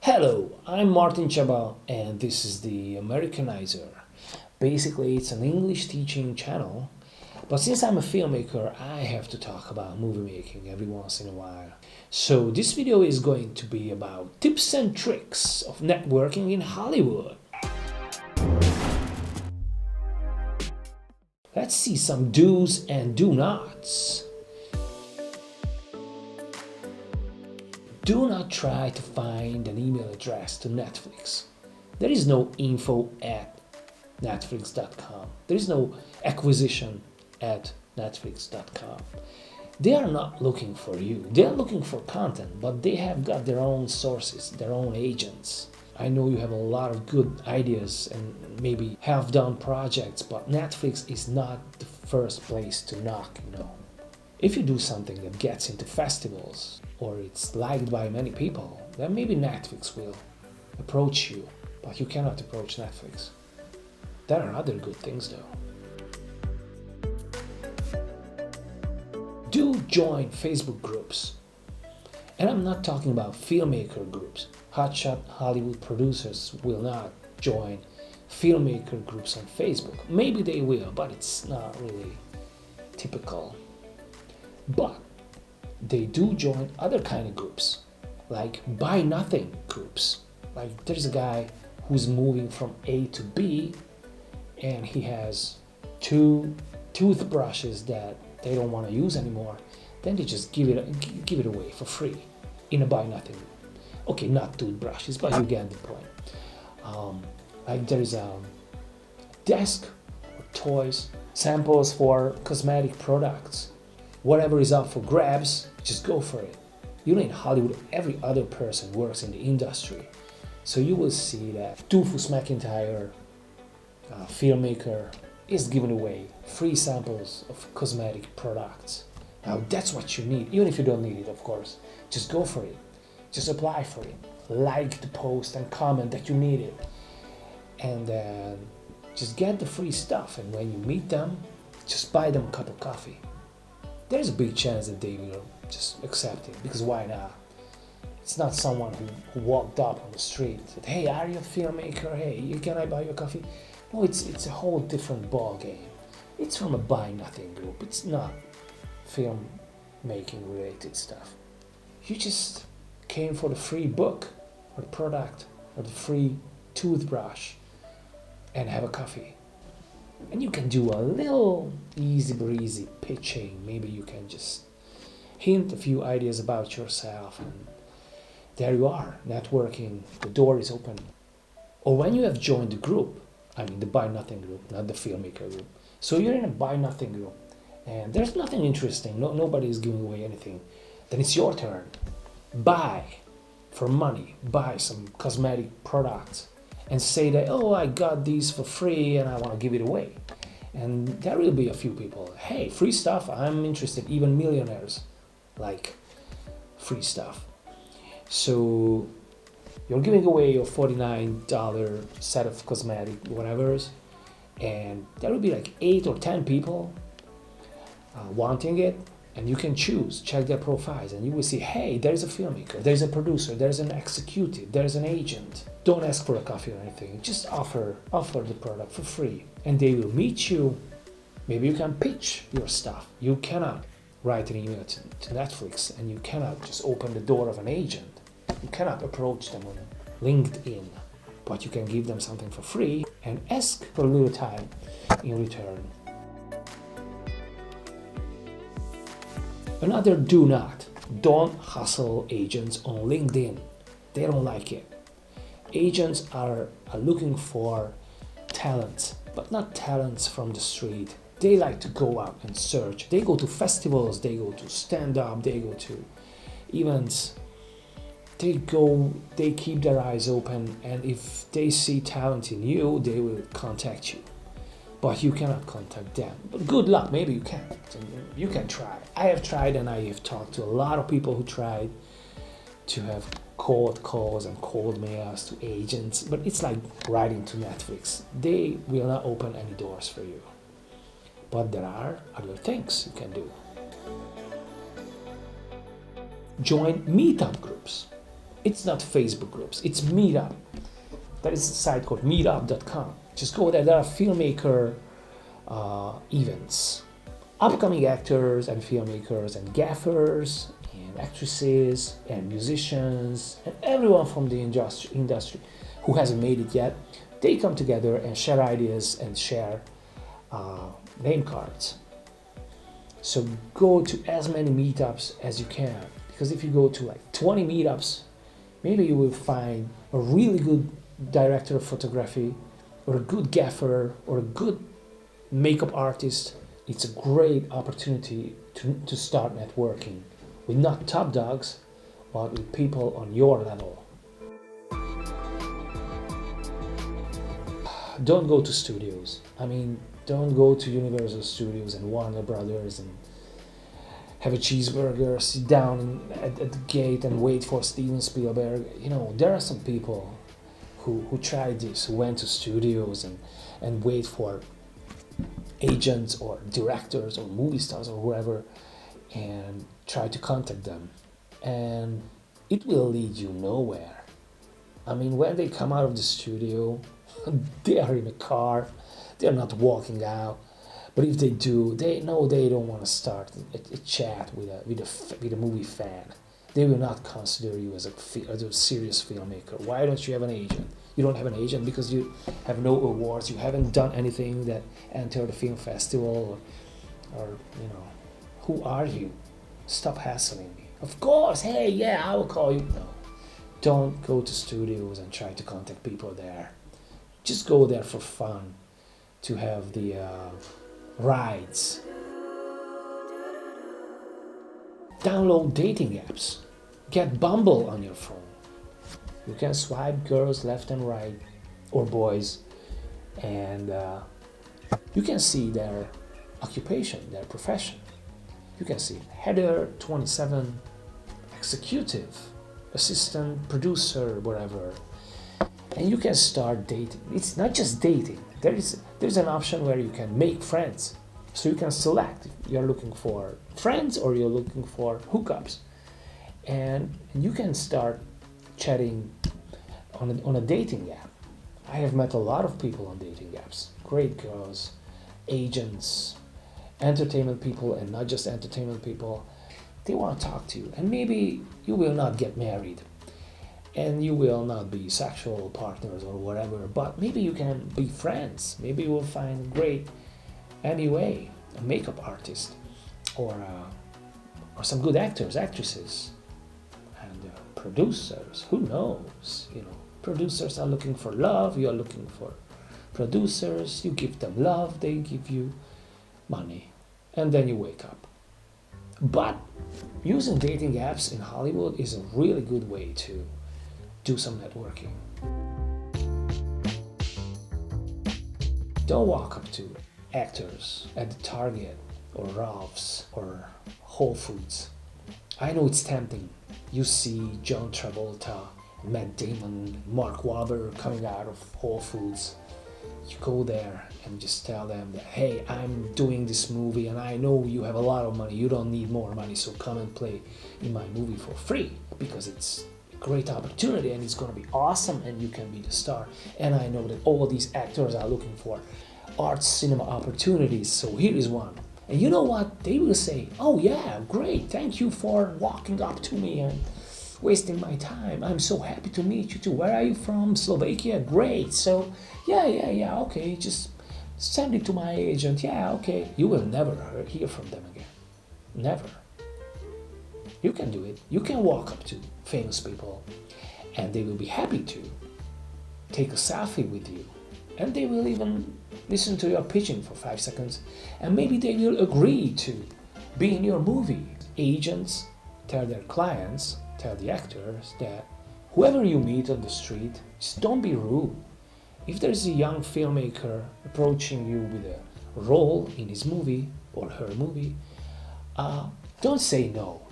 Hello, I'm Martin Chaba and this is the Americanizer. Basically, it's an English teaching channel, but since I'm a filmmaker, I have to talk about movie making every once in a while. So this video is going to be about tips and tricks of networking in Hollywood. Let's see some do's and do nots. Do not try to find an email address to Netflix. There is no info at netflix.com. There is no acquisition at netflix.com. They are not looking for you. They are looking for content, but they have got their own sources, their own agents. I know you have a lot of good ideas and maybe half-done projects, but Netflix is not the first place to knock. If you do something that gets into festivals or it's liked by many people, then maybe Netflix will approach you, but you cannot approach Netflix. There are other good things though. Do join Facebook groups. And I'm not talking about filmmaker groups. Hotshot Hollywood producers will not join filmmaker groups on Facebook. Maybe they will, but it's not really typical. But they do join other kind of groups, like buy nothing groups. Like there's a guy who's moving from A to B and he has 2 toothbrushes that they don't want to use anymore. Then they just give it away for free in a buy nothing group. Okay, not toothbrushes, but you get the point. Like there's a desk or toys, samples for cosmetic products. Whatever is up for grabs, just go for it. In Hollywood, every other person works in the industry. So you will see that Doofus McIntyre, filmmaker, is giving away free samples of cosmetic products. Now that's what you need, even if you don't need it, of course. Just go for it. Just apply for it. Like the post and comment that you need it. And then just get the free stuff. And when you meet them, just buy them a cup of coffee. There's a big chance that they will just accept it, because why not? It's not someone who walked up on the street and said, hey, are you a filmmaker? Hey, can I buy you a coffee? No, it's a whole different ball game. It's from a buy nothing group. It's not film making related stuff. You just came for the free book or the product or the free toothbrush and have a coffee. And you can do a little easy breezy pitching. Maybe you can just hint a few ideas about yourself and there you are, networking, the door is open. Or when you have joined the group, the buy nothing group, not the filmmaker group. So you're in a buy nothing group and there's nothing interesting, nobody is giving away anything. Then it's your turn. Buy for money, buy some cosmetic products. And say that, oh, I got these for free and I want to give it away. And there will be a few people, hey, free stuff, I'm interested. Even millionaires like free stuff. So you're giving away your $49 set of cosmetic whatevers, and there will be like 8 or 10 people wanting it. And you can choose, check their profiles, and you will see, hey, there's a filmmaker, there's a producer, there's an executive, there's an agent. Don't ask for a coffee or anything, just offer the product for free. And they will meet you. Maybe you can pitch your stuff. You cannot write an email to Netflix, and you cannot just open the door of an agent. You cannot approach them on LinkedIn, but you can give them something for free and ask for a little time in return. Another do not. Don't hustle agents on LinkedIn. They don't like it. Agents are looking for talents, but not talents from the street. They like to go out and search. They go to festivals, they go to stand-up, they go to events. They keep their eyes open, and if they see talent in you, they will contact you. But you cannot contact them. But good luck, maybe you can. You can try. I have tried, and I have talked to a lot of people who tried to have cold calls and cold mails to agents, but it's like writing to Netflix. They will not open any doors for you. But there are other things you can do. Join Meetup groups. It's not Facebook groups, it's Meetup. There is a site called meetup.com. Just go there. There are filmmaker events. Upcoming actors and filmmakers and gaffers and actresses and musicians and everyone from the industry who hasn't made it yet, they come together and share ideas and share name cards. So go to as many meetups as you can, because if you go to like 20 meetups, maybe you will find a really good director of photography or a good gaffer or a good makeup artist. It's a great opportunity to start networking with not top dogs, but with people on your level. Don't go to studios. I mean, don't go to Universal Studios and Warner Brothers and have a cheeseburger, sit down at the gate and wait for Steven Spielberg. You know, there are some people who tried this, who went to studios and wait for agents or directors or movie stars or whoever and try to contact them. And it will lead you nowhere. I mean, when they come out of the studio, they are in a car, they're not walking out. But if they do, they know they don't want to start a chat with a movie fan. They will not consider you as a serious filmmaker. Why don't you have an agent? You don't have an agent because you have no awards. You haven't done anything that entered the film festival, or you know, who are you? Stop hassling me. Of course, hey, yeah, I will call you. No, don't go to studios and try to contact people there. Just go there for fun, to have the rides. Download dating apps. Get Bumble on your phone. You can swipe girls left and right, or boys, and you can see their occupation, their profession. You can see Heather, 27, executive, assistant, producer, whatever. And you can start dating. It's not just dating. There's an option where you can make friends. So you can select if you're looking for friends or you're looking for hookups. And you can start chatting on a dating app. I have met a lot of people on dating apps. Great girls, agents, entertainment people, and not just entertainment people. They want to talk to you. And maybe you will not get married. And you will not be sexual partners or whatever, but maybe you can be friends. Maybe you will find a great MUA, a makeup artist, or some good actors, actresses, and producers. Who knows? You know, producers are looking for love. You are looking for producers. You give them love. They give you money, and then you wake up. But using dating apps in Hollywood is a really good way to do some networking. Don't walk up to actors at the Target or Ralph's or Whole Foods. I know it's tempting. You see John Travolta, Matt Damon, Mark Wahlberg coming out of Whole Foods. You go there and just tell them that, hey, I'm doing this movie and I know you have a lot of money. You don't need more money, so come and play in my movie for free, because it's great opportunity and it's going to be awesome and you can be the star. And I know that all these actors are looking for art cinema opportunities, so here is one. And you know what? They will say, oh yeah, great, thank you for walking up to me and wasting my time. I'm so happy to meet you too. Where are you from? Slovakia? Great. So yeah, okay, just send it to my agent. Yeah, okay. You will never hear from them again. Never. You can do it. You can walk up to famous people and they will be happy to take a selfie with you. And they will even listen to your pitching for 5 seconds. And maybe they will agree to be in your movie. Agents tell their clients, tell the actors that whoever you meet on the street, just don't be rude. If there's a young filmmaker approaching you with a role in his movie or her movie, don't say no.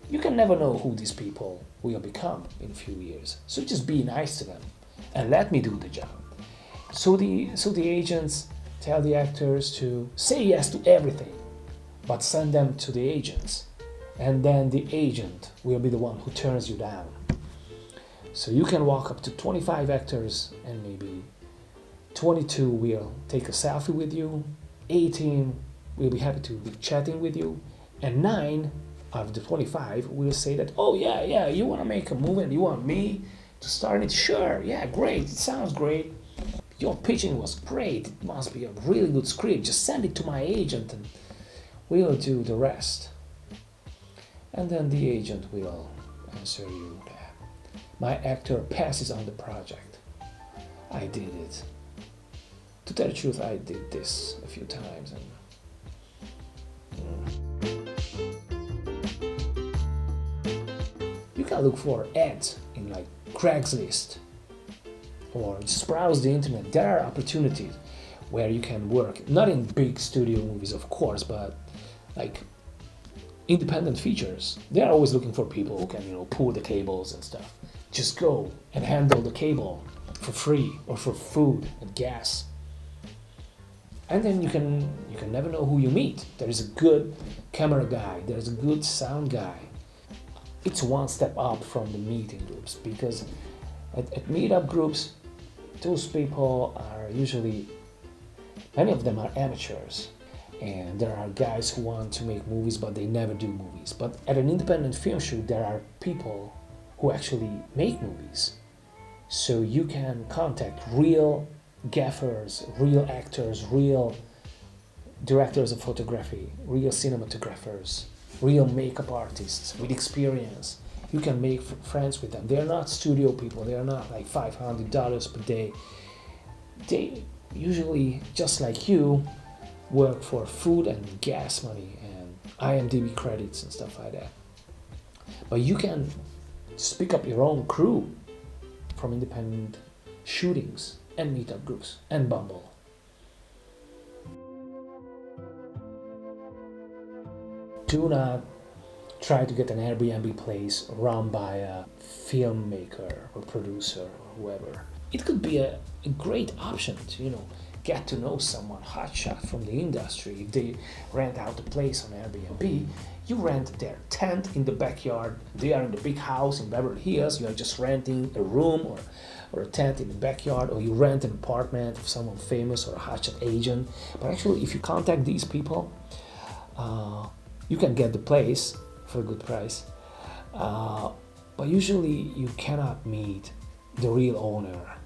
You can never know who these people will become in a few years. So just be nice to them and let me do the job. So the agents tell the actors to say yes to everything, but send them to the agents. And then the agent will be the one who turns you down. So you can walk up to 25 actors and maybe 22 will take a selfie with you, 18 will be happy to be chatting with you, and 9 out of the 25 will say that, oh yeah, you want to make a movie and you want me to star in it? Sure, yeah, great, it sounds great. Your pitching was great, it must be a really good script, just send it to my agent and we'll do the rest. And then the agent will answer you that my actor passes on the project. I did it. To tell the truth, I did this a few times. You can look for ads in like Craigslist or just browse the internet. There are opportunities where you can work, not in big studio movies of course, but like independent features. They're always looking for people who can, pull the cables and stuff. Just go and handle the cable for free or for food and gas. And then you can never know who you meet. There is a good camera guy, there's a good sound guy. It's one step up from the meeting groups, because at meetup groups, those people are usually, many of them are amateurs. And there are guys who want to make movies, but they never do movies. But at an independent film shoot, there are people who actually make movies. So you can contact real gaffers, real actors, real directors of photography, real cinematographers, real makeup artists with experience. You can make friends with them. They're not studio people. They're not like $500 per day. They usually, just like you, work for food and gas money and IMDb credits and stuff like that. But you can just pick up your own crew from independent shootings and meetup groups and Bumble. Do not try to get an Airbnb place run by a filmmaker or producer or whoever. It could be a great option to, get to know someone hotshot from the industry. If they rent out a place on Airbnb, you rent their tent in the backyard. They are in the big house in Beverly Hills. You are just renting a room or a tent in the backyard, or you rent an apartment of someone famous or a hotshot agent. But actually, if you contact these people, you can get the place for a good price. But usually you cannot meet the real owner.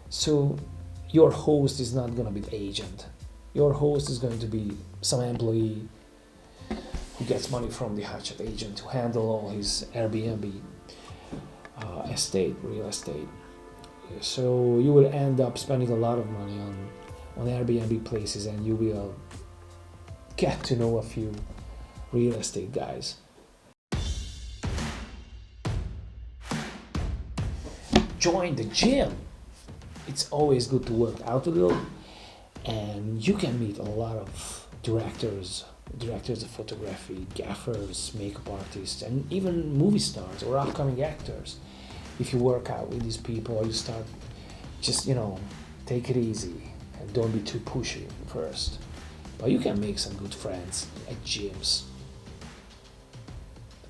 So your host is not going to be the agent. Your host is going to be some employee who gets money from the hotshot agent to handle all his Airbnb real estate. So you will end up spending a lot of money on Airbnb places, and you will get to know a few real estate guys. Join the gym. It's always good to work out a little, and you can meet a lot of directors of photography, gaffers, makeup artists, and even movie stars or upcoming actors. If you work out with these people, you start just, take it easy and don't be too pushy first. But you can make some good friends at gyms.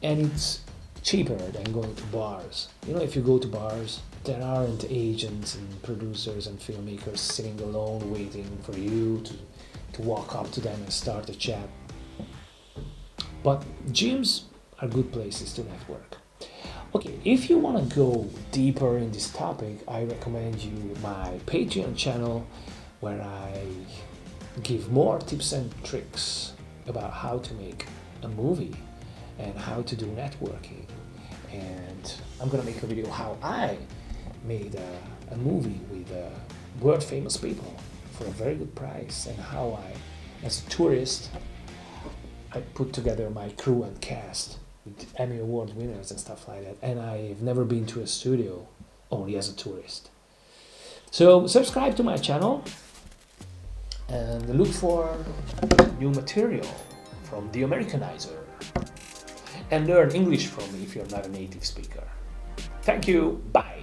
And it's cheaper than going to bars. If you go to bars, there aren't agents and producers and filmmakers sitting alone waiting for you to walk up to them and start a chat. But gyms are good places to network. Okay, if you want to go deeper in this topic, I recommend you my Patreon channel, where I give more tips and tricks about how to make a movie and how to do networking. And I'm gonna make a video how I made a movie with world famous people for a very good price, and how I, as a tourist, I put together my crew and cast with Emmy Award winners and stuff like that. And I've never been to a studio, only as a tourist. So subscribe to my channel and look for new material from The Americanizer, and learn English from me if you're not a native speaker. Thank you, bye.